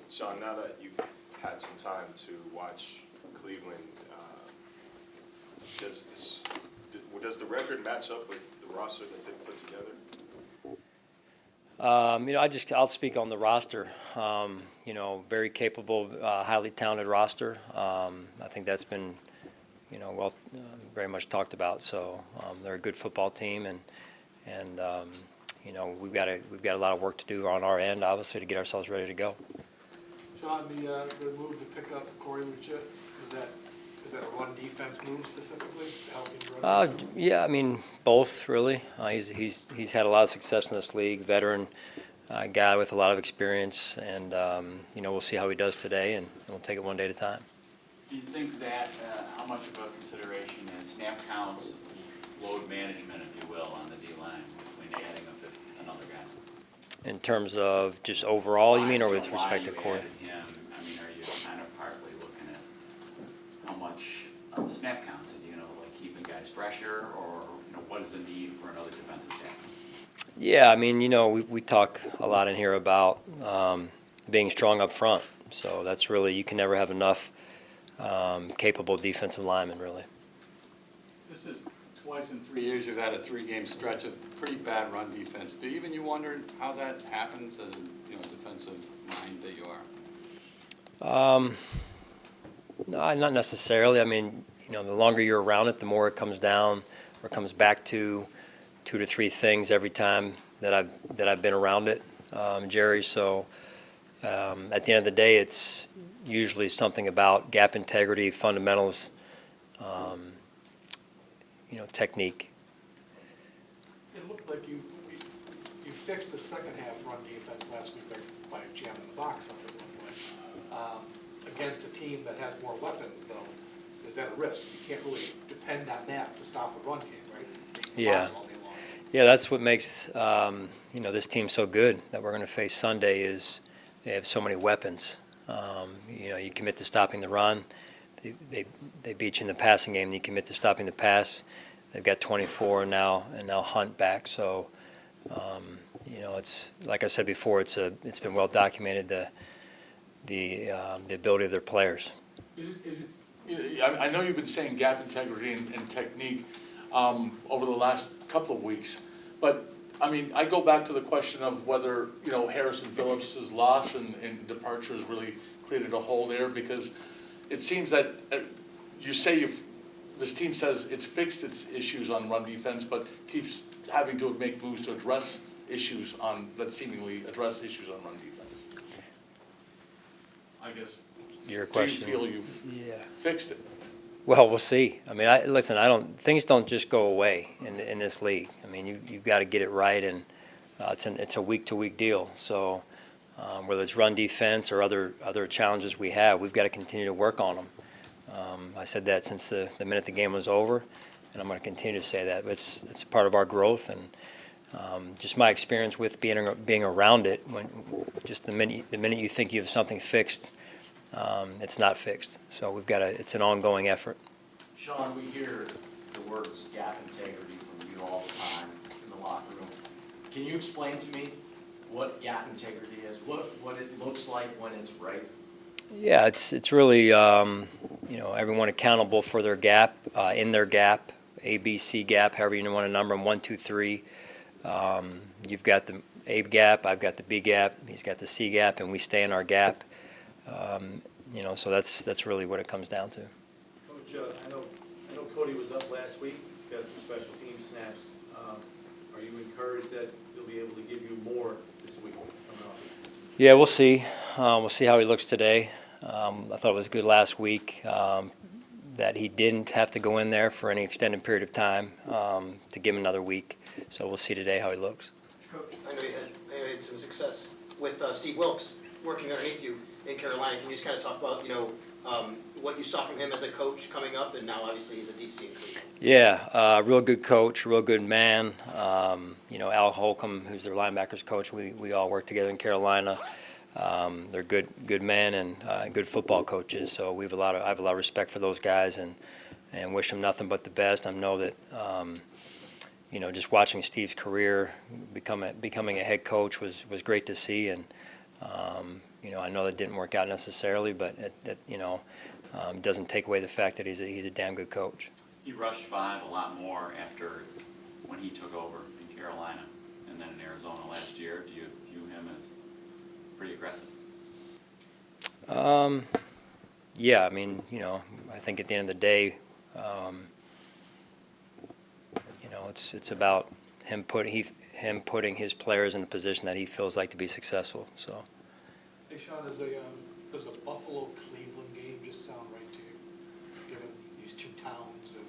Sean, now that you've had some time to watch Cleveland, does the record match up with the roster that they've put together? I'll speak on the roster. Very capable, highly talented roster. I think that's been, very much talked about. So they're a good football team, and we've got a lot of work to do on our end, obviously, to get ourselves ready to go. Sean, the move to pick up Corey Legit, is that a run defense move specifically to help him run defense? Yeah, I mean both really. He's had a lot of success in this league, veteran guy with a lot of experience, and we'll see how he does today, and we'll take it one day at a time. Do you think that how much of a consideration is snap counts, load management, if you will, on the D line between adding another guy? In terms of just overall, you mean, or with respect to Corey? Him? I mean, are you kind of partly looking at how much snap counts, and like keeping guys fresher, or what is the need for another defensive tackle? Yeah, I mean, we talk a lot in here about being strong up front. So that's really, you can never have enough capable defensive linemen, really. This is twice in 3 years you've had a 3-game stretch of pretty bad run defense. Do you wonder how that happens as a defensive mind that you are? No, not necessarily. I mean, the longer you're around it, the more it comes down or comes back to 2 to 3 things every time that I've been around it, Jerry. So at the end of the day, it's usually something about gap integrity, fundamentals, technique. It looked like you fixed the second half run defense last week by jamming the box up at one point. Against a team that has more weapons, though, is that a risk? You can't really depend on that to stop a run game, right? Yeah. Yeah, that's what makes this team so good that we're going to face Sunday is they have so many weapons. You commit to stopping the run. They beat you in the passing game. You commit to stopping the pass. They've got 24 now, and now Hunt back. So, it's like I said before. It's been well documented the ability of their players. I know you've been saying gap integrity and technique over the last couple of weeks, but I mean, I go back to the question of whether Harrison Phillips' loss and departure has really created a hole there, because it seems that you say this team says it's fixed its issues on run defense, but keeps having to make moves to address issues on run defense. I guess. Your question. Do you feel you've fixed it? Well, we'll see. I mean, things don't just go away in this league. I mean, you've got to get it right, and it's a week-to-week deal. So whether it's run defense or other challenges we've got to continue to work on them. I said that since the minute the game was over, and I'm going to continue to say that. But it's a part of our growth, and just my experience with being around it. When just the minute you think you have something fixed, it's not fixed. So it's an ongoing effort. Sean, we hear the words gap integrity from you all the time in the locker room. Can you explain to me what gap integrity is, what it looks like when it's right? Yeah, it's really everyone accountable for their gap, in their gap, A, B, C gap, however you want to number them, 1, 2, 3. You've got the A gap, I've got the B gap, he's got the C gap, and we stay in our gap. So that's really what it comes down to. Coach, I know Cody was up last week, got some special team snaps. Are you encouraged that he'll be able to give you more this week? Yeah, we'll see. We'll see how he looks today. I thought it was good last week that he didn't have to go in there for any extended period of time to give him another week. So we'll see today how he looks. Coach, I know you had some success with Steve Wilkes working underneath you in Carolina. Can you just kind of talk about what you saw from him as a coach coming up, and now obviously he's a DC in Cleveland? Yeah, real good coach, real good man. Al Holcomb, who's their linebackers coach, we all work together in Carolina. They're good men and good football coaches. So I have a lot of respect for those guys, and wish them nothing but the best. I know that just watching Steve's career becoming a head coach was great to see, and I know that didn't work out necessarily, but it doesn't take away the fact that he's a damn good coach. He rushed 5 a lot more after when he took over in Carolina and then in Arizona last year. Do you view him as pretty aggressive? Yeah, I mean, I think at the end of the day, it's about him putting his players in a position that he feels like to be successful. So. Hey, Sean, does a Buffalo-Cleveland game just sound right to you, given these two towns and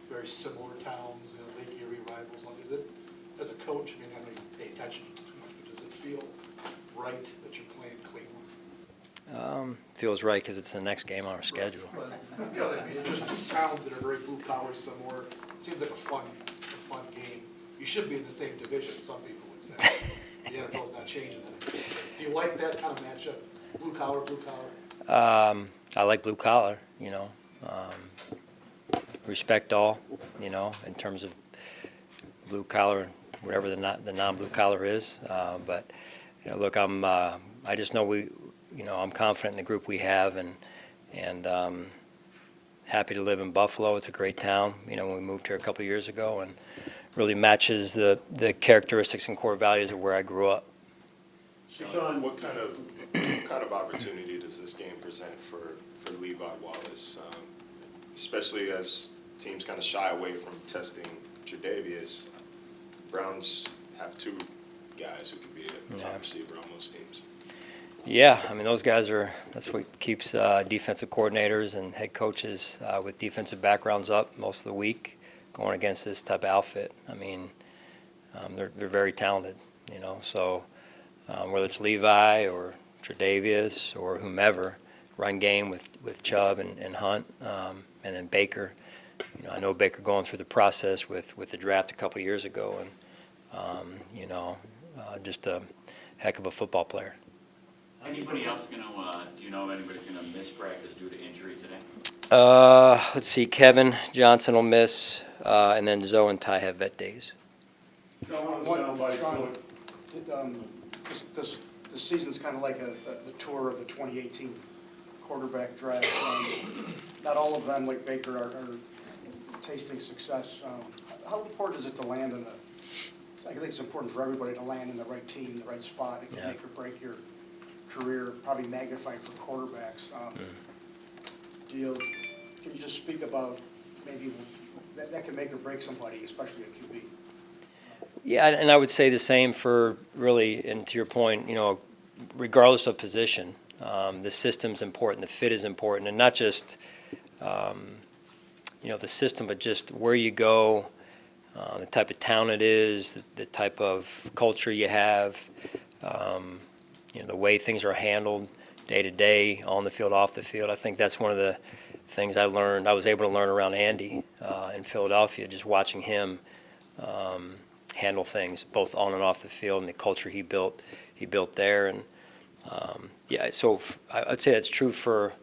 very similar towns, Lake Erie rivals? Is it, as a coach, I mean, I know you pay attention to too much, but does it feel right that you're playing Cleveland? Feels right because it's the next game on our schedule. But, you know what I mean, it's just towns that are very blue-collar similar. It seems like a fun game. You should be in the same division, some people would say. The NFL's not changing that. Do you like that kind of matchup, blue-collar, blue-collar? I like blue collar, respect all, in terms of blue collar, whatever the non-blue collar is. But look, I just know I'm confident in the group we have, and happy to live in Buffalo. It's a great town. We moved here a couple of years ago, and really matches the characteristics and core values of where I grew up. Sean, what kind of opportunity does this game present for Levi Wallace, especially as teams kind of shy away from testing Tre'Davious? Browns have 2 guys who could be a top receiver on most teams. Yeah, I mean, those guys that's what keeps defensive coordinators and head coaches with defensive backgrounds up most of the week going against this type of outfit. I mean, they're very talented, so whether it's Levi or Tre'Davious or whomever, run game with Chubb and Hunt, and then Baker. I know Baker going through the process with the draft a couple years ago, and just a heck of a football player. Anybody else do you know if anybody's going to miss practice due to injury today? Let's see, Kevin Johnson will miss, and then Zoe and Ty have vet days. Sean, this season's kind of like the tour of the 2018 quarterback draft. Not all of them, like Baker, are tasting success. How important is it to land in I think it's important for everybody to land in the right team, the right spot. It can make or break your career, probably magnified for quarterbacks. Can you just speak about maybe that can make or break somebody, especially a QB? Yeah, and I would say the same for really, and to your point, regardless of position, the system's important, the fit is important, and not just, the system, but just where you go, the type of town it is, the type of culture you have, the way things are handled day to day, on the field, off the field. I think that's one of the things I was able to learn around Andy in Philadelphia, just watching him handle things both on and off the field, and the culture he built there. And so I'd say that's true for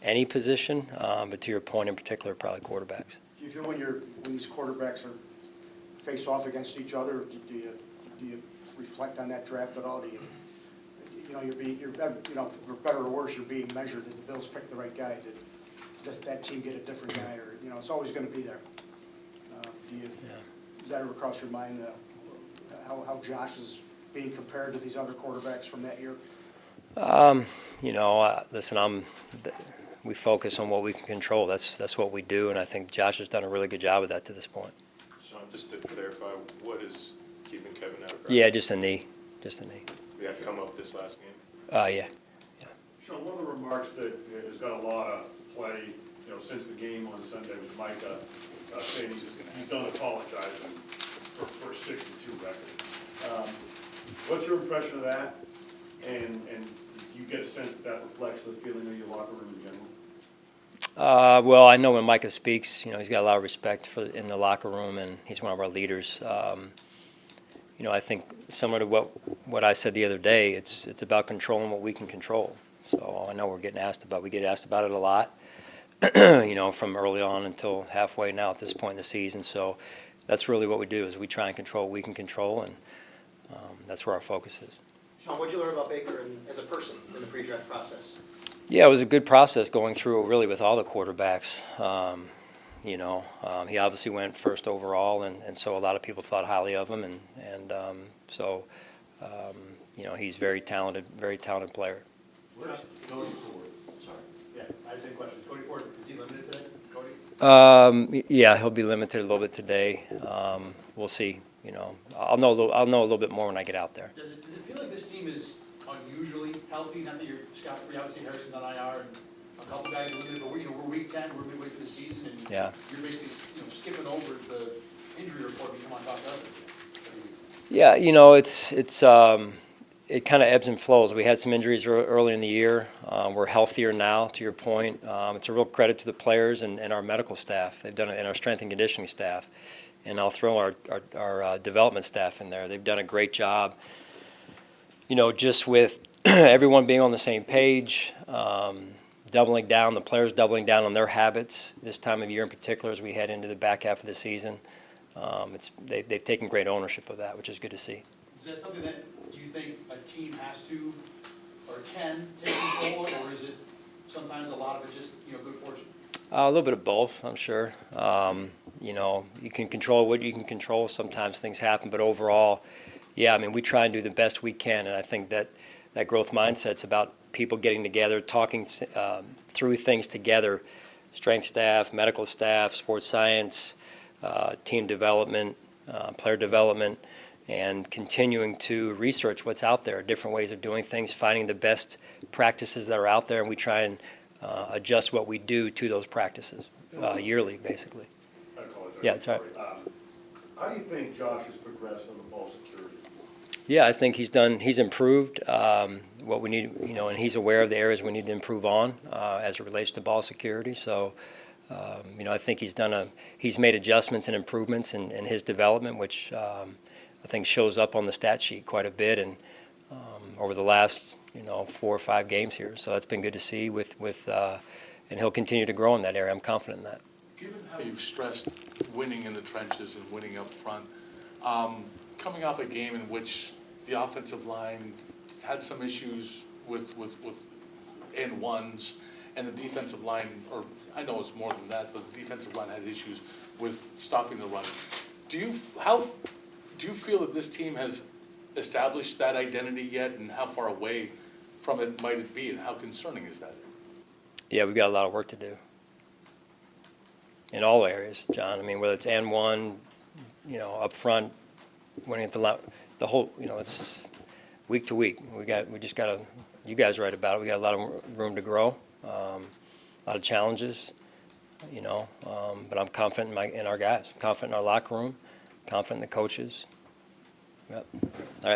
any position, but to your point in particular, probably quarterbacks. Do you feel when these quarterbacks are face off against each other, do you reflect on that draft at all? Do you for better or worse, you're being measured. Did the Bills pick the right guy? Does that team get a different guy? Or it's always going to be there. Does that ever cross your mind? How Josh is being compared to these other quarterbacks from that year? Listen, we focus on what we can control. That's what we do, and I think Josh has done a really good job of that to this point. Sean, just to clarify, what is keeping Kevin out of practice? Yeah, just a knee. We had to come up this last game. Yeah. Sean, one of the remarks that has got a lot of play, since the game on Sunday was Micah saying he's done apologizing for a 62 record. What's your impression of that? And do you get a sense that reflects the feeling of your locker room in general? Well, I know when Micah speaks, he's got a lot of respect in the locker room, and he's one of our leaders. I think similar to what I said the other day, it's about controlling what we can control. So I know we get asked about it a lot, from early on until halfway now at this point in the season. So that's really what we do, is we try and control what we can control, and that's where our focus is. Sean, what'd you learn about Baker as a person in the pre-draft process? Yeah, it was a good process going through it really with all the quarterbacks. He obviously went first overall, and so a lot of people thought highly of him, and he's very talented player. Where's Cody Ford? Sorry. Yeah, I had the same question. Cody Ford, is he limited today? Cody? Yeah, he'll be limited a little bit today. We'll see. I'll know a little bit more when I get out there. Does it feel like this team is unusually healthy? Not that you're scot-free, obviously Harrison's on IR and a couple guys limited, but we're week 10, we're midway through the season, and Yeah. you're basically skipping over the injury report and you come on top of everything. Yeah, it kind of ebbs and flows. We had some injuries early in the year. We're healthier now, to your point. It's a real credit to the players and our medical staff. They've done it, and our strength and conditioning staff. And I'll throw our development staff in there. They've done a great job, just with everyone being on the same page, doubling down, the players doubling down on their habits this time of year in particular as we head into the back half of the season. They've taken great ownership of that, which is good to see. Is that something that you think a team has to or can take control of, or is it sometimes a lot of it just, good fortune? A little bit of both, I'm sure. You can control what you can control. Sometimes things happen, but overall, yeah, we try and do the best we can, and I think that growth mindset's about people getting together, talking through things together, strength staff, medical staff, sports science, team development, player development, and continuing to research what's out there, different ways of doing things, finding the best practices that are out there, and we try and adjust what we do to those practices yearly, basically. I apologize. Yeah, it's all right. How do you think Josh has progressed on the ball security? Yeah, I think he's improved what we need, and he's aware of the areas we need to improve on as it relates to ball security. So, I think he's made adjustments and improvements in his development, which I think shows up on the stat sheet quite a bit, and over the last 4 or 5 games here. So that's been good to see and he'll continue to grow in that area. I'm confident in that. Given how you've stressed winning in the trenches and winning up front, coming off a game in which the offensive line had some issues with and ones, and the defensive line, or I know it's more than that, but the defensive line had issues with stopping the run. Do you feel that this team has established that identity yet, and how far away from it might it be, and how concerning is that? Yeah, we've got a lot of work to do in all areas, John. Whether it's and one, up front, winning at the whole, it's week to week. We just got to. You guys write about it. We got a lot of room to grow, a lot of challenges, but I'm confident in our guys. I'm confident in our locker room. Confident in the coaches. Yep. All right.